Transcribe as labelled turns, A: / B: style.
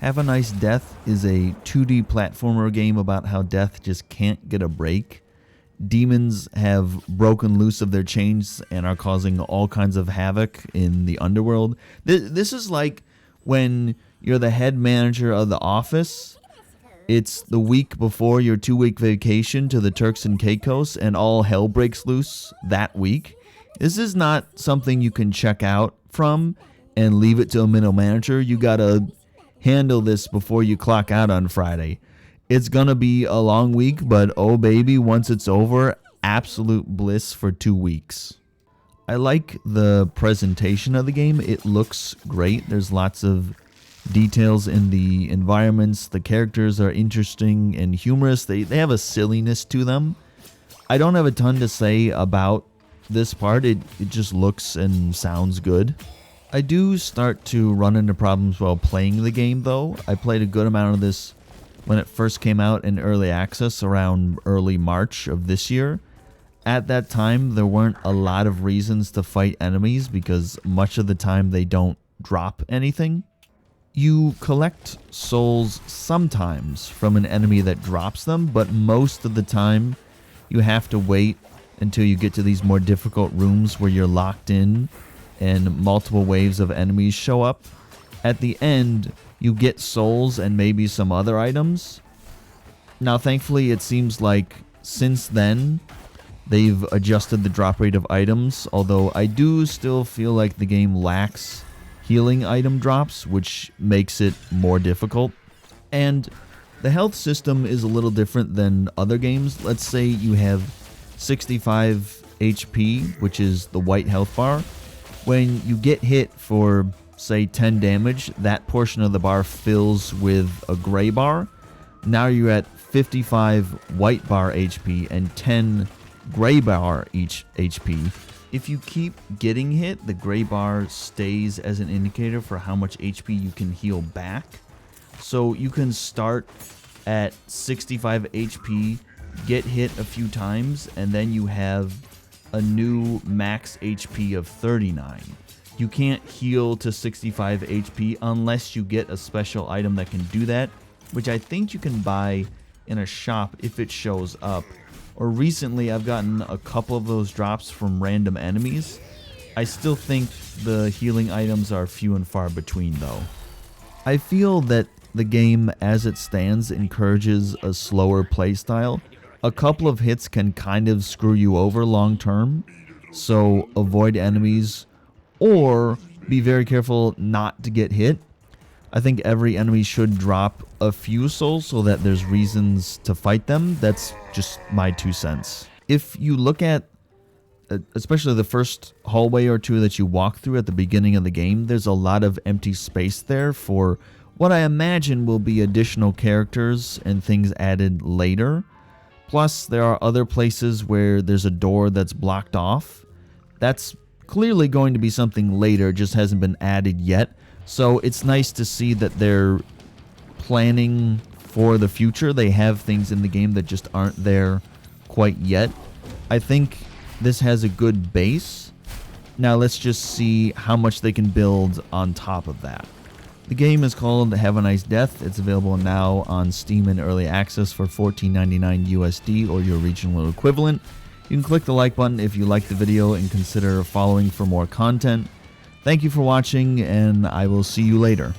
A: Have a Nice Death is a 2D platformer game about how death just can't get a break. Demons have broken loose of their chains and are causing all kinds of havoc in the underworld. This is like when you're the head manager of the office. It's the week before your 2-week vacation to the Turks and Caicos, and all hell breaks loose that week. This is not something you can check out from and leave it to a middle manager. You gotta handle this before you clock out on Friday. It's gonna be a long week, but oh baby, once it's over, absolute bliss for 2 weeks. I like the presentation of the game. It looks great. There's lots of details in the environments. The characters are interesting and humorous. They have a silliness to them. I don't have a ton to say about this part. It just looks and sounds good. I do start to run into problems while playing the game though. I played a good amount of this when it first came out in early access around early March of this year. At that time, there weren't a lot of reasons to fight enemies because much of the time they don't drop anything. You collect souls sometimes from an enemy that drops them, but most of the time you have to wait until you get to these more difficult rooms where you're locked in and multiple waves of enemies show up. At the end, you get souls and maybe some other items. Now, thankfully, it seems like since then, they've adjusted the drop rate of items, although I do still feel like the game lacks healing item drops, which makes it more difficult. And the health system is a little different than other games. Let's say you have 65 HP, which is the white health bar. When you get hit for, say, 10 damage, that portion of the bar fills with a gray bar. Now you're at 55 white bar HP and 10 gray bar each HP. If you keep getting hit, the gray bar stays as an indicator for how much HP you can heal back. So you can start at 65 HP, get hit a few times, and then you have a new max HP of 39. You can't heal to 65 HP unless you get a special item that can do that, which I think you can buy in a shop if it shows up. Or recently I've gotten a couple of those drops from random enemies. I still think the healing items are few and far between though. I feel that the game as it stands encourages a slower playstyle. A couple of hits can kind of screw you over long term, so avoid enemies or be very careful not to get hit. I think every enemy should drop a few souls so that there's reasons to fight them. That's just my 2 cents. If you look at especially the first hallway or two that you walk through at the beginning of the game, there's a lot of empty space there for what I imagine will be additional characters and things added later. Plus, there are other places where there's a door that's blocked off. That's clearly going to be something later, just hasn't been added yet. So it's nice to see that they're planning for the future. They have things in the game that just aren't there quite yet. I think this has a good base. Now let's just see how much they can build on top of that. The game is called Have a Nice Death. It's available now on Steam in Early Access for $14.99 USD or your regional equivalent. You can click the like button if you like the video and consider following for more content. Thank you for watching, and I will see you later.